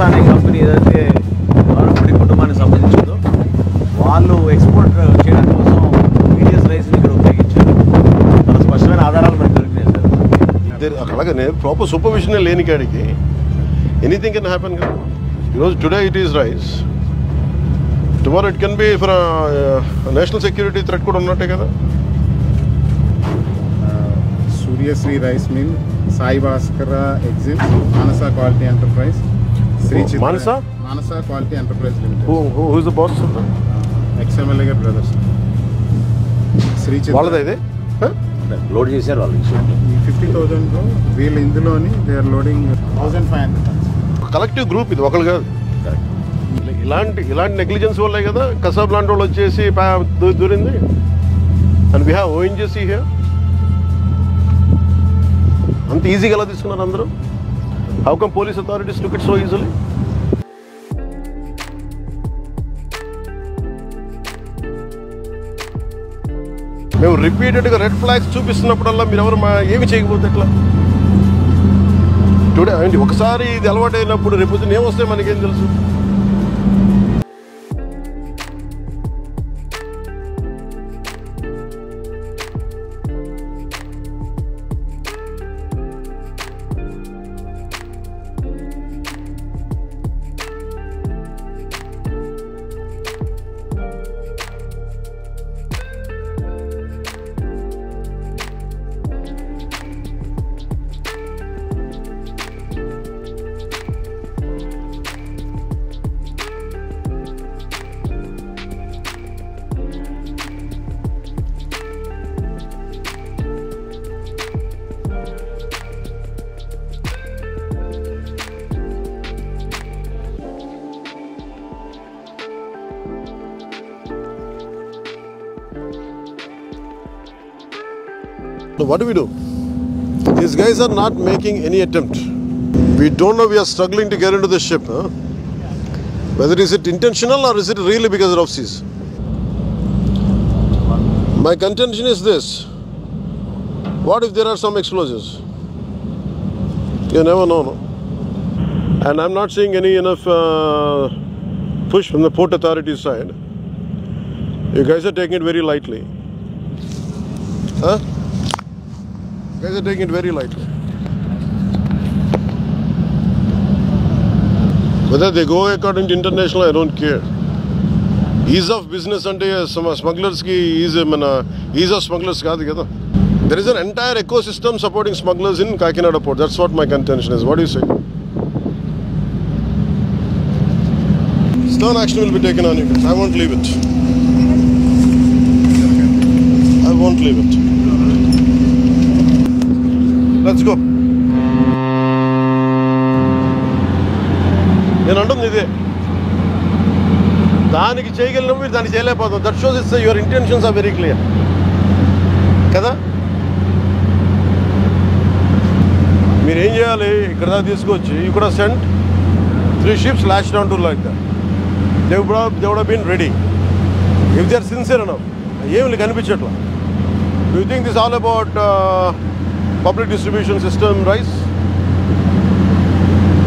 మానస అనే కంపెనీ ఏదైతే గౌరవపడి కుటుంబానికి సంబంధించిందో వాళ్ళు ఎక్స్పోర్ట్ చేయడం కోసం మీడియస్ రైస్ని ఇక్కడ ఉపయోగించారు. చాలా స్పష్టమైన ఆధారాలు మనకు దొరికినాయి సార్. అలాగనే ప్రాపర్ సూపర్విజన్ లేని కాడికి ఎనీథింగ్ కెన్ హ్యాపెన్ కదా. ఈరోజు today it is rice, tomorrow it can be for national security threat కూడా ఉన్నట్టే కదా. Suryasri Rice Mill, Sai Bhaskara Exim, Manasa Quality Enterprise, Sri Chitra. Manasa Quality Enterprise Limited. Who is the boss of that? XMLA brothers. Sri Chitra. వాళ్ళదే ఇది load చేశారు వాళ్ళు. 50,000 వీళ్ళు ఇందులోని they are loading 1,500 tons. Collective group ఇది, ఒకళ్ళు కాదు. ఇలాంటి నెగ్లిజెన్స్ వల్లే కదా కసాబ్ లాంటి వాళ్ళు వచ్చేసి దూరింది. And we have ONGC here. అంత ఈజీగా ఎలా తీసుకున్నారు అందరూ? How come police authorities took it so easily? మేము రిపీటెడ్గా రెడ్ ఫ్లాగ్స్ చూపిస్తున్నప్పుడల్లా మీరు ఎవరు ఏమి చేయకపోతే ఎట్లా? టుడే ఏంటి ఒకసారి ఇది అలవాటు అయినప్పుడు రేపు ఏమొస్తే మనకేం తెలుసు? What do we do? These guys are not making any attempt. We don't know, we are struggling to get into the ship. Whether is it intentional or is it really because of seas? My contention is this. What if there are some explosives? You never know, no? And I'm not seeing any enough push from the port authority side. You guys are taking it very lightly. Huh? You guys are taking it very lightly. Whether they go according to international, I don't care. Ease of business ante smugglers ki ease of smugglers kaadu kada. There is an entire ecosystem supporting smugglers in Kakinada port. That's what my contention is. What do you say? Stern action will be taken on you guys. I won't leave it. I won't leave it. Let's go. నేను అంటుంది ఇదే, దానికి చేయగలిగిన మీరు దాన్ని చేయలేకపోతాం. That shows it's your intentions are very clear కదా. మీరు ఏం చేయాలి, ఇక్కడ దాకా తీసుకొచ్చి you could have sent 3 ships lashed down to like that. They would have been ready if they are sincere enough. ఏమి కనిపించట్లా. Do you think this is all about public distribution system rice?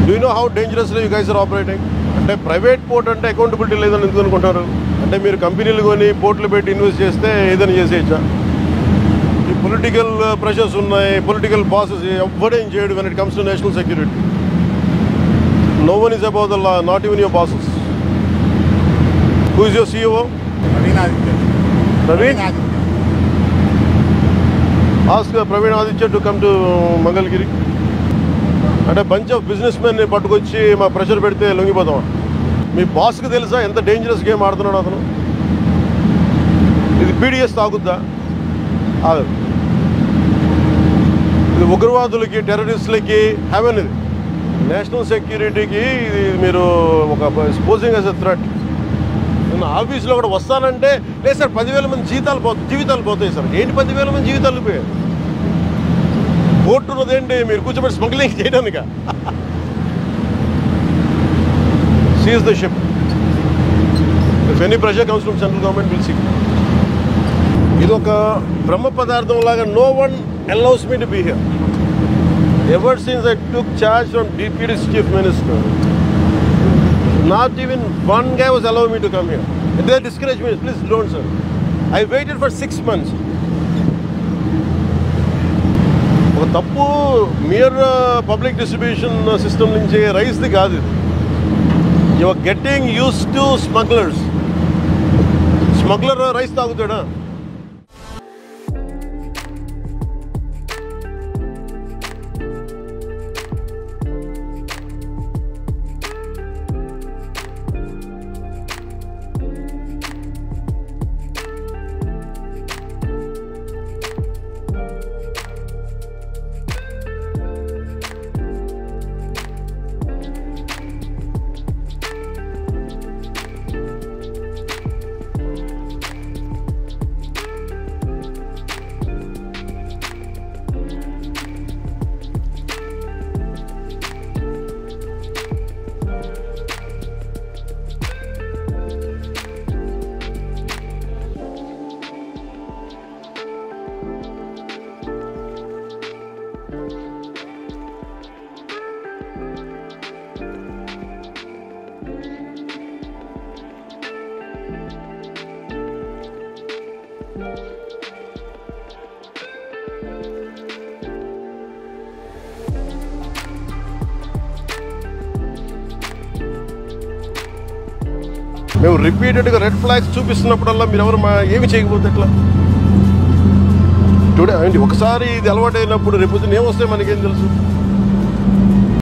Do you know how dangerously you guys are operating? అంటే private port అంటే accountability లేదని ఎందుకు అనుకుంటారు? అంటే మీరు కంపెనీలు కొని పోర్ట్లు పెట్టి ఇన్వెస్ట్ చేస్తే ఏదైనా చేసేయచ్చా? ఈ పొలిటికల్ ప్రెషర్స్ ఉన్నాయి, పొలిటికల్ బాసెస్ ఎవ్వడేం చేయడు when it comes to national security. No one is above the law, not even your bosses. Who is your CEO? Praveen Aditya. Praveen? Ask Praveen Aditya to come to Mangalgiri. అంటే bunch of business మెన్ని పట్టుకొచ్చి మా pressure పెడితే లొంగిపోతాం. మీ బాస్కి తెలుసా ఎంత dangerous game ఆడుతున్నాడు అతను? ఇది పీడిఎస్ తాగుద్దా? ఇది ఉగ్రవాదులకి, టెర్రరిస్టులకి హెవెన్. ఇది నేషనల్ సెక్యూరిటీకి ఇది మీరు ఒక స్పోజింగ్ యాజ్ ఎ థ్రెట్. నేను ఆఫీస్లో కూడా వస్తానంటే లేదు సార్ 10,000 మంది జీవితాలు పోతాయి సార్. ఏంటి 10,000 మంది జీవితాలు పోయాయి? కోర్టు ఉన్నదేంటి మీరు కూర్చోబెట్టి స్మగ్లింగ్ చేయడానిక? Seize the ship. If any pressure comes from central government will see. ఇది ఒక బ్రహ్మ పదార్థం లాగా. No one allows me to be here. Ever since I took charge from DPD's chief minister, Not even one guy was allowing me to come here. They discouraged me. Please don't, sir. I waited for 6 months. ఒక తప్పు mere public distribution system నుంచి రైస్ది కాదు ఇది. You are getting used to smugglers. Smuggler rice తాగుతాడా? మేము రిపీటెడ్గా red flags చూపిస్తున్నప్పుడల్లా మీరు ఎవరు ఏమి చేయకపోతే ఎట్లా? టుడే ఒకసారి ఇది అలవాటు అయినప్పుడు రేపు ఏమొస్తే మనకేం తెలుసు?